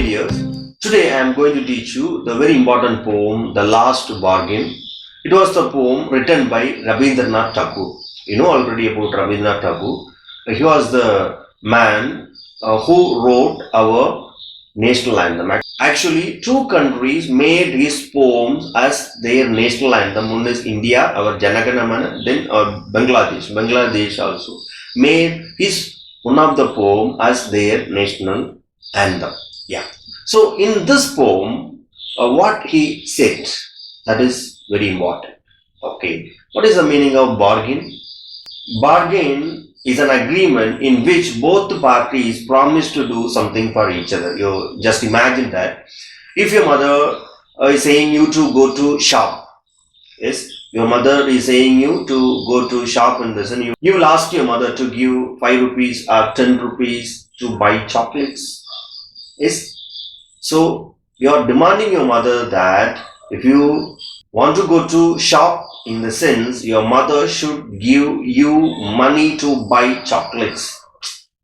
my dears, today I am going to teach you the very important poem, The Last Bargain. It was the poem written by Rabindranath Tagore. You know already about Rabindranath Tagore. He was the man who wrote our national anthem. Actually, two countries made his poems as their national anthem. One is India, our Janaganamana, then Bangladesh. Bangladesh also made his one of the poem as their national anthem. Yeah. So in this poem, what he said, that is very important. Okay. What is the meaning of bargain? Bargain is an agreement in which both parties promise to do something for each other. You just imagine that. If your mother is saying you to go to shop, yes, your mother is saying you to go to shop and listen, you will ask your mother to give 5 rupees or 10 rupees to buy chocolates. Yes. So you are demanding your mother that if you want to go to shop, in the sense your mother should give you money to buy chocolates.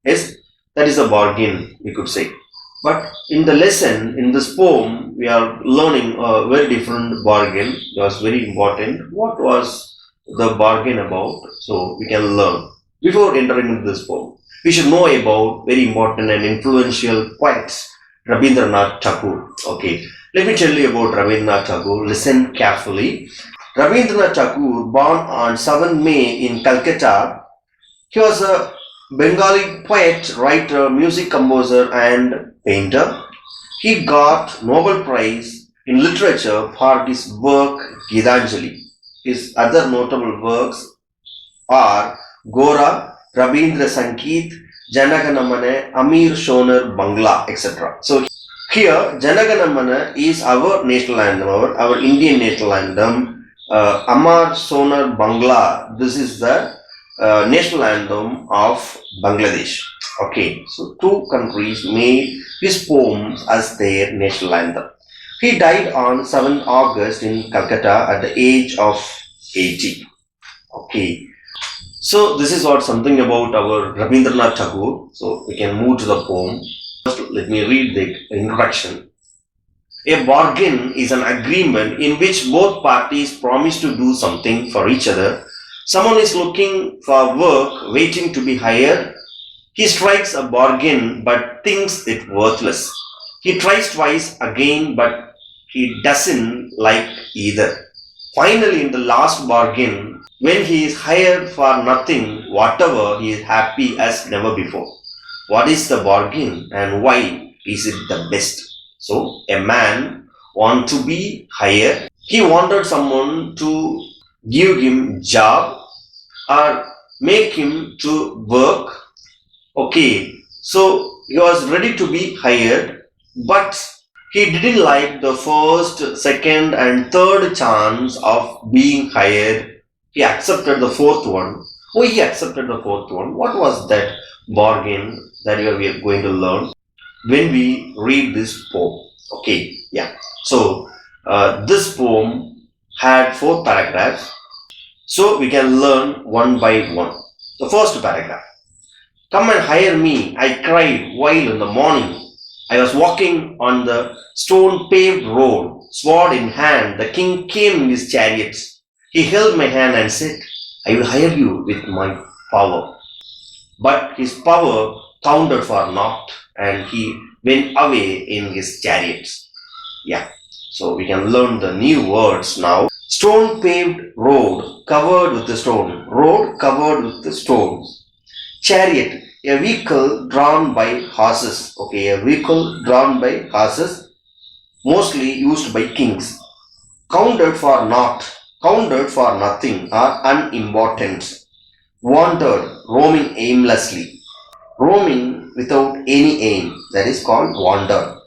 Yes, that is a bargain, we could say. But in the lesson, in this poem, we are learning a very different bargain. It was very important. What was the bargain about? So we can learn. Before entering into this poem, we should know about very important and influential poets, Rabindranath Tagore. Okay, let me tell you about Rabindranath Tagore. Listen carefully. Rabindranath Tagore, born on 7 May in Calcutta, he was a Bengali poet, writer, music composer and painter. He got Nobel Prize in Literature for his work Gitanjali. His other notable works are Gora, Rabindra Sangeet, Janaganamana, Amir Shoner Bangla, etc. So here Janaganamana is our national anthem, our Indian national anthem. Amar Sonar Bangla, this is the national anthem of Bangladesh. Okay, so two countries made his poems as their national anthem. He died on 7 August in Calcutta at the age of 80. Okay, so this is what something about our Rabindranath Tagore. So we can move to the poem. First, let me read the introduction. A bargain is an agreement in which both parties promise to do something for each other. Someone is looking for work, waiting to be hired. He strikes a bargain but thinks it worthless. He tries twice again but he doesn't like either. Finally, in the last bargain, when he is hired for nothing, whatever, he is happy as never before. What is the bargain and why is it the best? So, a man wants to be hired. He wanted someone to give him job or make him to work. Okay, so he was ready to be hired, but he didn't like the first, second and third chance of being hired. He accepted the fourth one. Oh, he accepted the fourth one. What was that bargain that we are going to learn when we read this poem? Okay, yeah. So this poem had 4 paragraphs. So we can learn one by one. The first paragraph. Come and hire me, I cried while in the morning. I was walking on the stone-paved road, sword in hand. The king came in his chariots. He held my hand and said, I will hire you with my power. But his power counted for naught, and he went away in his chariots. Yeah, so we can learn the new words now. Stone paved road covered with the stone. Road covered with the stones. Chariot, a vehicle drawn by horses. Okay, a vehicle drawn by horses, mostly used by kings. Counted for naught, counted for nothing or unimportant. Wandered, roaming aimlessly. Roaming without any aim, that is called wander.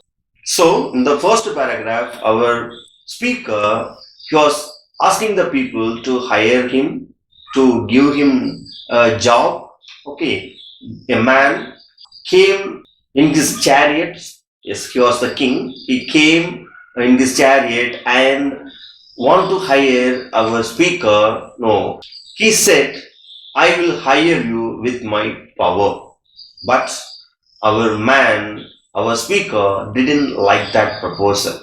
So in the first paragraph, our speaker, he was asking the people to hire him, to give him a job. Okay, a man came in his chariot. Yes, he was the king. He came in his chariot and want to hire our speaker. No, he said, I will hire you with my power. But our man our speaker didn't like that proposal.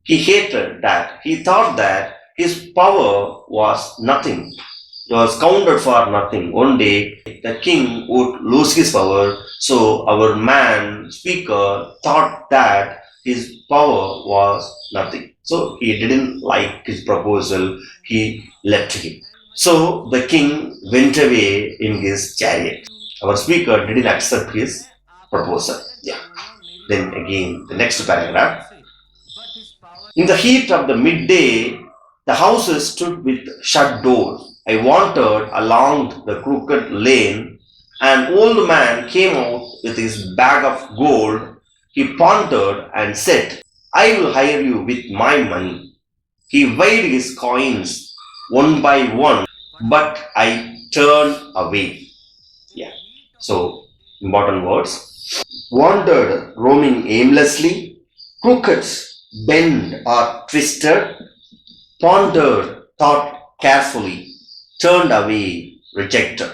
He hated that. He thought that his power was nothing. It was counted for nothing. One day, the king would lose his power, so our man, speaker, thought that his power was nothing. So he didn't like his proposal, he left him. So the king went away in his chariot. Our speaker didn't accept his proposal. Yeah. Then again, the next paragraph. In the heat of the midday, the houses stood with shut doors. I wandered along the crooked lane. An old man came out with his bag of gold. He pondered and said, I will hire you with my money. He weighed his coins one by one, but I turned away. Yeah. So, important words. Wandered, roaming aimlessly, crooked, bent or twisted, pondered, thought carefully, turned away, rejected.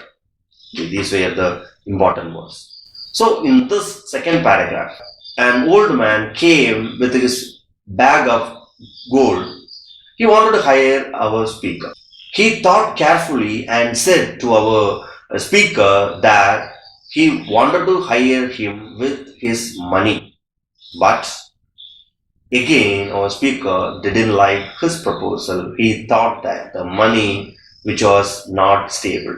These were the important words. So, in this second paragraph, an old man came with his bag of gold. He wanted to hire our speaker. He thought carefully and said to our speaker that he wanted to hire him with his money. But again, our speaker didn't like his proposal. He thought that the money which was not stable.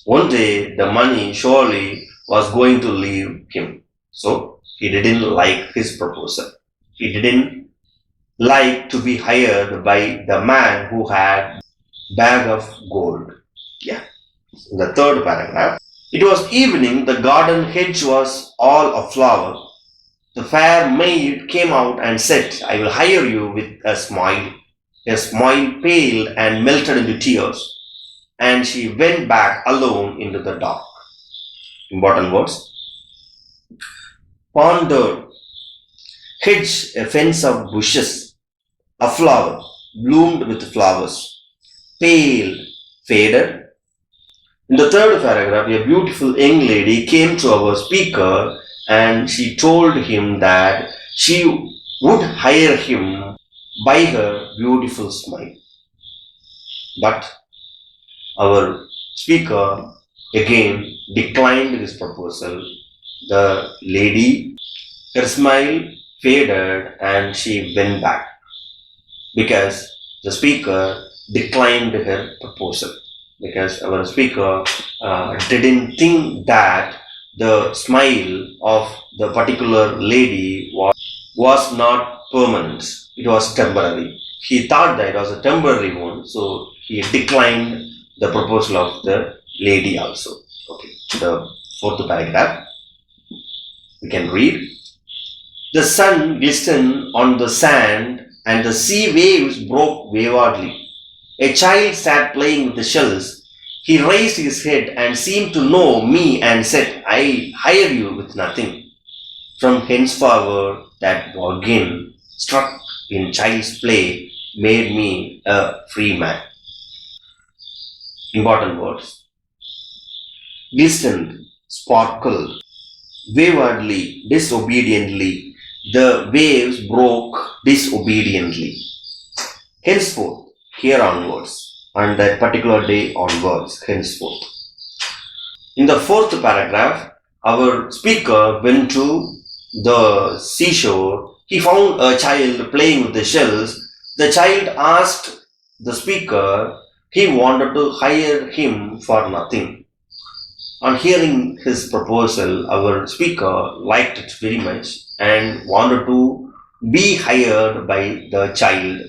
One day, the money surely was going to leave him. So, he didn't like his proposal. He didn't like to be hired by the man who had bag of gold. Yeah. In the third paragraph. It was evening, the garden hedge was all aflower. The fair maid came out and said, I will hire you with a smile. Her smile paled and melted into tears, and she went back alone into the dark. Important words. Pondered, hedge, a fence of bushes, a flower, bloomed with flowers, pale, faded. In the third paragraph, a beautiful young lady came to our speaker and she told him that she would hire him by her beautiful smile. But our speaker again declined his proposal. The lady, her smile faded and she went back because the speaker declined her proposal. Because our speaker didn't think that the smile of the particular lady was not permanent. It was temporary. He thought that it was a temporary one, so he declined the proposal of the lady also. Okay, the fourth paragraph. We can read. The sun glistened on the sand and the sea waves broke waywardly. A child sat playing with the shells. He raised his head and seemed to know me and said, I hire you with nothing. From henceforward, that bargain, struck in child's play, made me a free man. Important words. Glistened, sparkled, waywardly, disobediently. The waves broke disobediently. Henceforth, here onwards, and that particular day onwards, henceforth. In the fourth paragraph, our speaker went to the seashore. He found a child playing with the shells. The child asked the speaker, he wanted to hire him for nothing. On hearing his proposal, our speaker liked it very much and wanted to be hired by the child,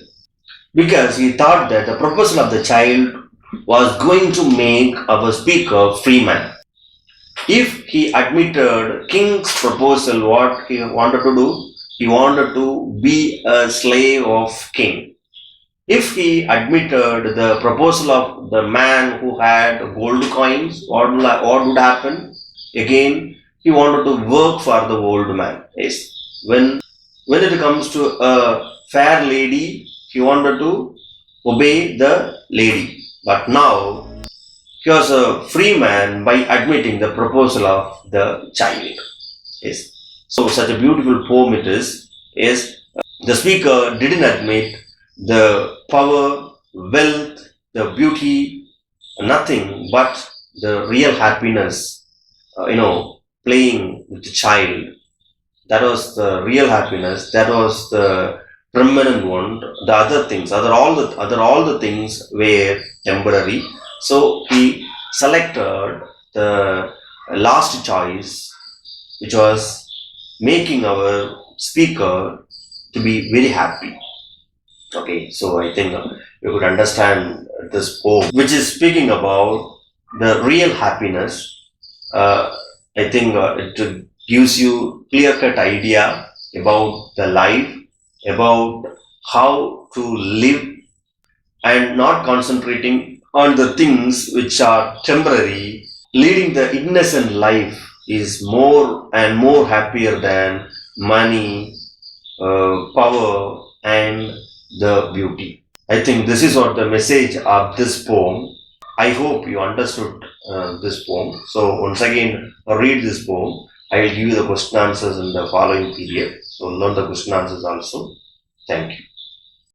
because he thought that the proposal of the child was going to make our speaker free man. If he admitted king's proposal, what he wanted to do? He wanted to be a slave of king. If he admitted the proposal of the man who had gold coins, what would happen? Again, he wanted to work for the old man. Yes. When it comes to a fair lady, he wanted to obey the lady. But now, he was a free man by admitting the proposal of the child. Yes. So such a beautiful poem it is. Yes, the speaker didn't admit the power, wealth, the beauty, nothing but the real happiness, playing with the child. That was the real happiness. That was the permanent one. The other things, all the things were temporary. So he selected the last choice, which was making our speaker to be very happy. Okay, so I think you could understand this poem, which is speaking about the real happiness. I think it gives you clear-cut idea about the life, about how to live, and not concentrating on the things which are temporary. Leading the innocent life is more and more happier than money, power, and the beauty. I think this is what the message of this poem. I hope you understood this poem. So once again, read this poem. I will give you the question answers in the following period. So learn the question answers also. Thank you.